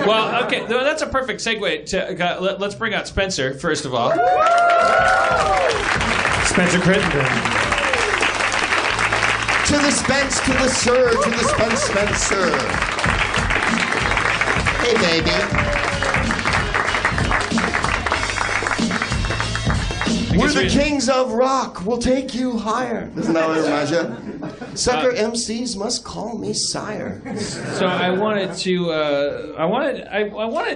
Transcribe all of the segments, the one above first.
Well, okay, that's a perfect segue. Let's bring out Spencer, first of all. Spencer Crittenden. To the Spence, to the Sir, to the Spencer. Hey, baby. We're the kings of rock. We'll take you higher. Isn't that what it reminds you? Sucker MCs must call me sire. So I wanted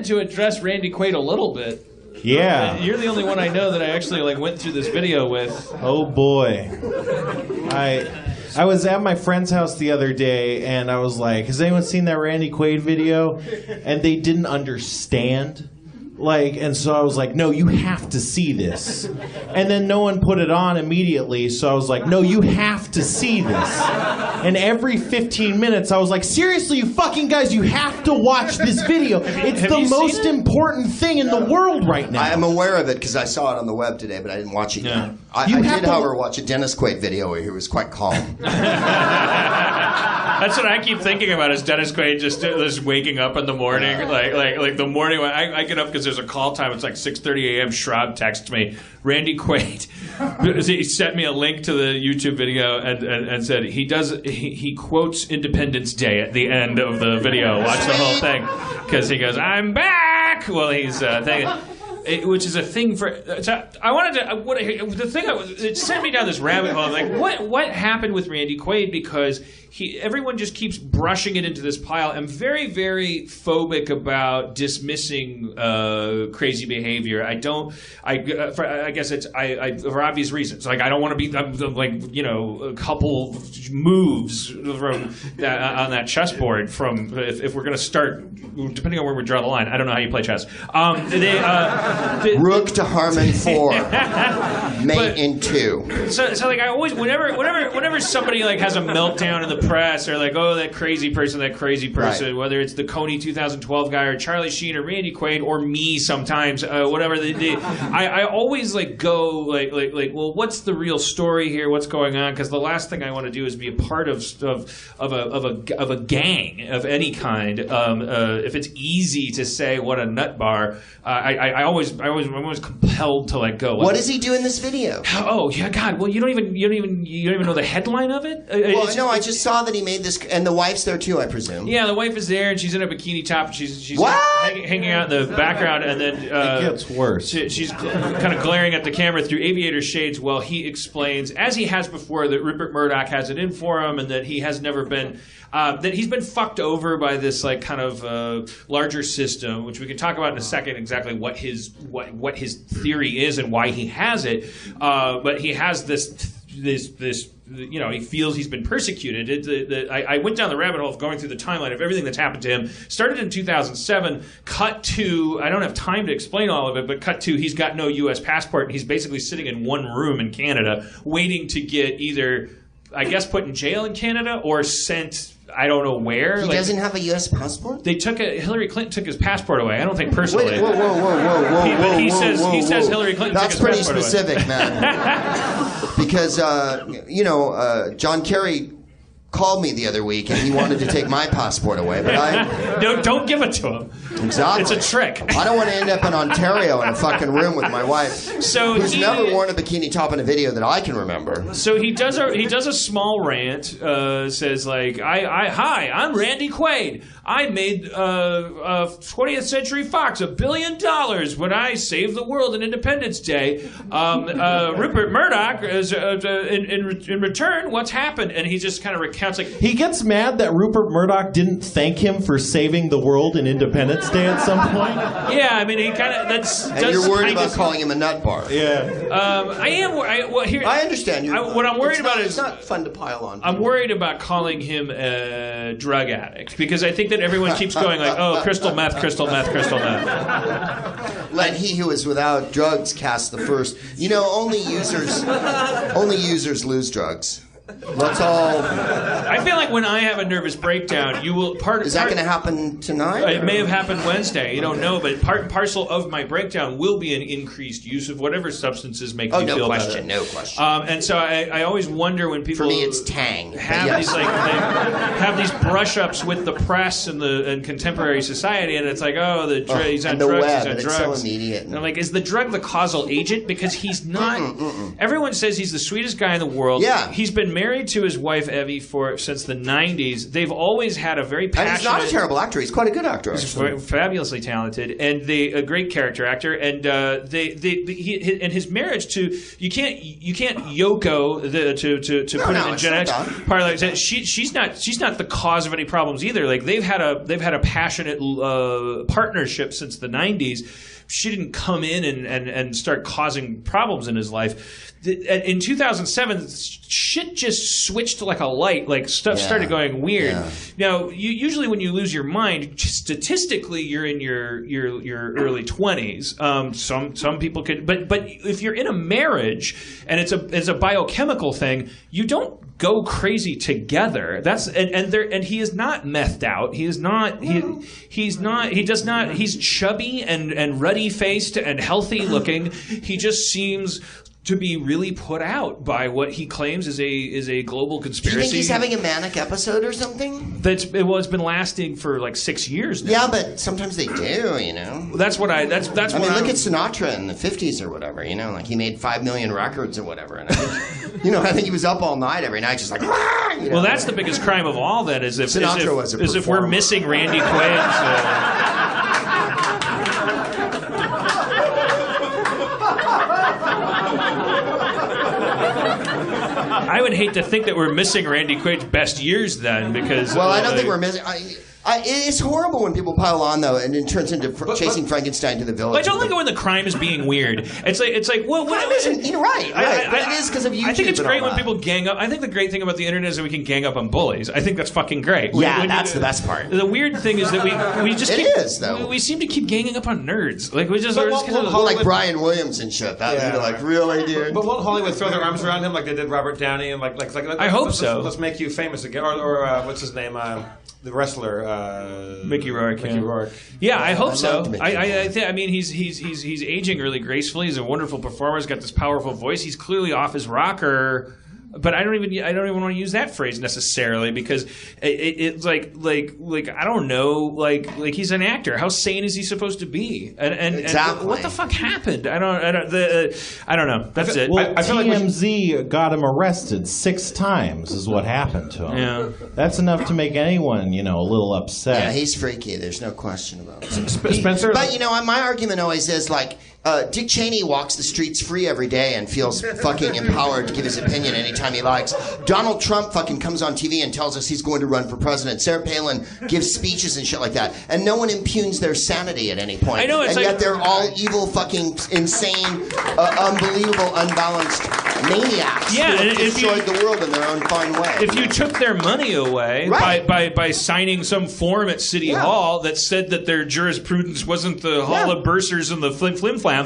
to address Randy Quaid a little bit. Yeah. You're the only one I know that I actually went through this video with. Oh boy. I was at my friend's house the other day and I was like, has anyone seen that Randy Quaid video? And they didn't understand. And so I was like, no, you have to see this. And then no one put it on immediately, so I was like, no, you have to see this. And every 15 minutes, I was like, seriously, you fucking guys, you have to watch this video. It's the most important thing in the world right now. I am aware of it because I saw it on the web today, but I didn't watch it yet. I did, however, watch a Dennis Quaid video where he was quite calm. That's what I keep thinking about is Dennis Quaid just waking up in the morning, like the morning when I get up because there's a call time. It's like 6:30 a.m. Schraub texts me, Randy Quaid. He sent me a link to the YouTube video and said he quotes Independence Day at the end of the video. Watch the whole thing because he goes, I'm back. Well, he's thinking. Which is a thing for. So I wanted to. It sent me down this rabbit hole. I'm like, what happened with Randy Quaid? Because everyone just keeps brushing it into this pile. I'm very, very phobic about dismissing crazy behavior. I guess it's for obvious reasons. Like I don't want to be a couple moves from on that chessboard. From if we're going to start, depending on where we draw the line. I don't know how you play chess. Rook to Harmon 4, mate in 2. So I always, whenever somebody has a meltdown in the press, or that crazy person, right. Whether it's the Coney 2012 guy or Charlie Sheen or Randy Quaid or me sometimes, whatever I always go well, what's the real story here? What's going on? Because the last thing I want to do is be a part of a gang of any kind. If it's easy to say what a nut bar, I'm always compelled to go. What does he do in this video? Oh yeah, God. Well, you don't even know the headline of it. I just saw that he made this, and the wife's there too, I presume. Yeah, the wife is there, and she's in a bikini top, and she's hanging out in the background, and then it gets worse. She's kind of glaring at the camera through aviator shades while he explains, as he has before, that Rupert Murdoch has it in for him, and that he has never been. That he's been fucked over by this larger system, which we can talk about in a second. Exactly what his theory is and why he has it. But he has this. He feels he's been persecuted. I went down the rabbit hole of going through the timeline of everything that's happened to him. Started in 2007. Cut to, I don't have time to explain all of it, but cut to he's got no U.S. passport and he's basically sitting in one room in Canada waiting to get either, I guess, put in jail in Canada or sent. I don't know where. He doesn't have a U.S. passport? Hillary Clinton took his passport away. I don't think personally. Wait, whoa. He says Hillary Clinton took his passport away. That's pretty specific, man. Because, John Kerry called me the other week and he wanted to take my passport away, but don't give it to him. Exactly. It's a trick. I don't want to end up in Ontario in a fucking room with my wife, who's never worn a bikini top in a video that I can remember. So he does a small rant. Says hi, I'm Randy Quaid. I made 20th Century Fox $1 billion when I saved the world in Independence Day. Rupert Murdoch is in return. What's happened? And he just kind of recounts he gets mad that Rupert Murdoch didn't thank him for saving the world in Independence Day at some point. Yeah, I mean he kind of And you're worried about calling him a nut bar. Yeah. I am. I understand. What I'm worried about is it's not fun to pile on. I'm worried about calling him a drug addict because I think that everyone keeps going crystal meth. Let he who is without drugs cast the first. Only users lose drugs. Let's all. I feel like when I have a nervous breakdown, you will Is that going to happen tonight? It may have happened Wednesday. You don't know, but part and parcel of my breakdown will be an increased use of whatever substances make me feel better. No question. And so I always wonder when people. For me, it's Tang. Have these they have these brush-ups with the press and contemporary society, and it's like, oh, he's on drugs. Web, he's on drugs. It's so immediate. And I'm like, is the drug the causal agent? Because he's not. Everyone says he's the sweetest guy in the world. Yeah. He's been married to his wife Evie since the 90s. They've always had a very passionate. And he's not a terrible actor. He's quite a good actor. He's fabulously talented and a great character actor. And and his marriage to you can't Yoko to put it in genetics. She's not the cause of any problems either. Like they've had a passionate partnership since the 90s. She didn't come in and start causing problems in his life. In 2007, shit just switched like a light. Like stuff started going weird. Yeah. Now, usually when you lose your mind, statistically, you're in your early 20s. Some people could, but if you're in a marriage and it's a biochemical thing, you don't go crazy together. And he is not methed out. He is not. He's chubby and ruddy faced and healthy looking. He just seems to be really put out by what he claims is a global conspiracy. Do you think he's having a manic episode or something? It's been lasting for like 6 years now. Yeah, but sometimes they do, you know. That's what I mean, look at Sinatra in the 50s or whatever, you know, like he made 5 million records or whatever. And I think he was up all night every night just like, you know? Well, that's the biggest crime of all then is if we're missing Randy Quaid. I would hate to think that we're missing Randy Quaid's best years then, because... Well, I don't think we're missing... it's horrible when people pile on, though, and it turns into chasing Frankenstein to the village. I don't like it when the crime is being weird. It's like well, you're right. But it is because of YouTube. I think it's great when people gang up. I think the great thing about the internet is that we can gang up on bullies. I think that's fucking great. That's the best part. The weird thing is that we just though. We seem to keep ganging up on nerds. Like we just like Brian Williams and shit. Like really, dude. But won't Hollywood throw their arms around him like they did Robert Downey and like I hope so. Let's make you famous again, or what's his name? The wrestler, Mickey Rourke. Yeah, I hope so. I mean, he's aging really gracefully. He's a wonderful performer. He's got this powerful voice. He's clearly off his rocker. But I don't even want to use that phrase necessarily because it's like I don't know, like he's an actor. How sane is he supposed to be? And exactly. What the fuck happened? I don't know. That's it. Well, TMZ got him arrested 6 times is what happened to him. Yeah. That's enough to make anyone, a little upset. Yeah, he's freaky. There's no question about it. Spencer? But, my argument always is, like, Dick Cheney walks the streets free every day and feels fucking empowered to give his opinion anytime he likes. Donald Trump fucking comes on TV and tells us he's going to run for president. Sarah Palin gives speeches and shit like that. And no one impugns their sanity at any point. I know, and yet they're all evil, fucking, insane, unbelievable, unbalanced maniacs who have destroyed the world in their own fine way. If you took their money away by signing some form at City Hall that said that their jurisprudence wasn't the Hall of Bursars and the flim-flam,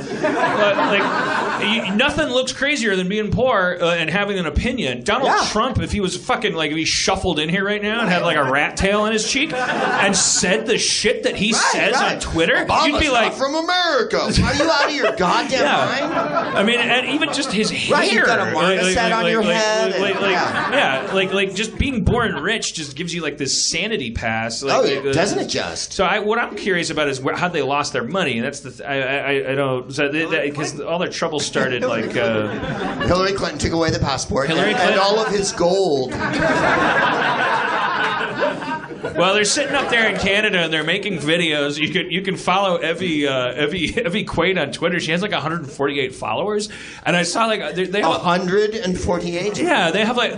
nothing looks crazier than being poor and having an opinion. Donald Trump, if he was fucking if he shuffled in here right now and had like a rat tail on his cheek and said the shit that he says on Twitter, Obama's you'd be like, not from America. Are you out of your goddamn mind? I mean, and even just his hair. Right, you've got a marmoset on your head. Like just being born rich just gives you like this sanity pass. Doesn't it just? So what I'm curious about is how they lost their money. That's the I don't because all their trouble started like Hillary Clinton took away the passport and all of his gold. Well, they're sitting up there in Canada and they're making videos. You can follow Evie Quaid on Twitter. She has like 148 followers, and I saw like they have 148. Yeah, they have like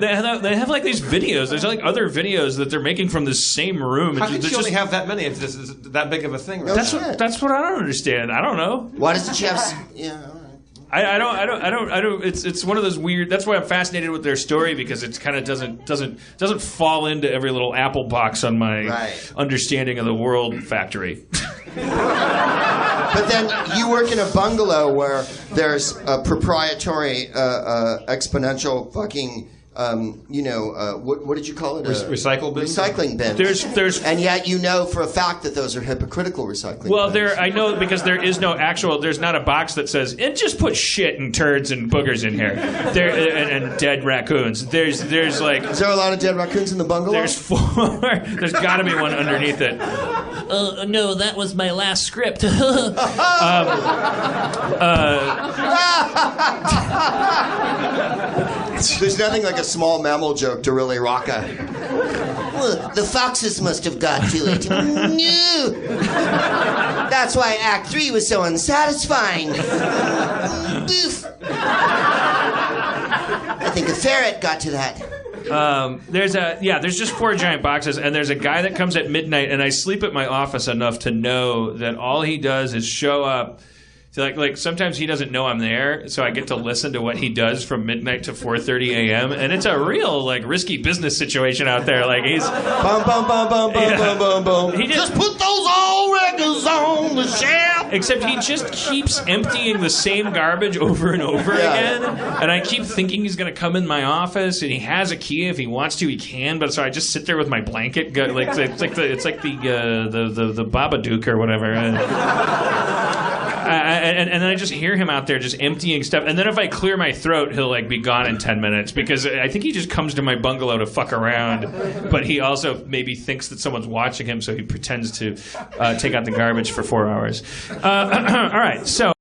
these videos. There's like other videos that they're making from the same room. How did she only have that many if this is that big of a thing? Right? That's what I don't understand. I don't know. Why doesn't she have? Yeah. I don't. It's one of those weird. That's why I'm fascinated with their story because it kind of doesn't fall into every little apple box on my understanding of the world factory. But then you work in a bungalow where there's a proprietary exponential fucking what did you call it? Recycle bins? Recycling bins. There's and yet you know for a fact that those are hypocritical recycling bins. I know because there's not a box that says, and just put shit and turds and boogers in here. And dead raccoons. There's like... Is there a lot of dead raccoons in the bungalow? There's 4. There's got to be one underneath it. No, that was my last script. There's nothing like a small mammal joke to really rock a... Well, the foxes must have got to it. No! That's why Act 3 was so unsatisfying. Boof! I think a ferret got to that. There's just 4 giant boxes, and there's a guy that comes at midnight, and I sleep at my office enough to know that all he does is show up. Like sometimes he doesn't know I'm there, so I get to listen to what he does from midnight to 4:30 a.m. And it's a real like risky business situation out there. Like he's bum bum bum bum bum bum bum bum. He just put those old records on the shelf. Except he just keeps emptying the same garbage over and over again, and I keep thinking he's gonna come in my office, and he has a key if he wants to, he can. But so I just sit there with my blanket, like it's like the Babadook or whatever. And then I just hear him out there just emptying stuff. And then if I clear my throat, he'll like be gone in 10 minutes because I think he just comes to my bungalow to fuck around. But he also maybe thinks that someone's watching him, so he pretends to take out the garbage for 4 hours. All right, so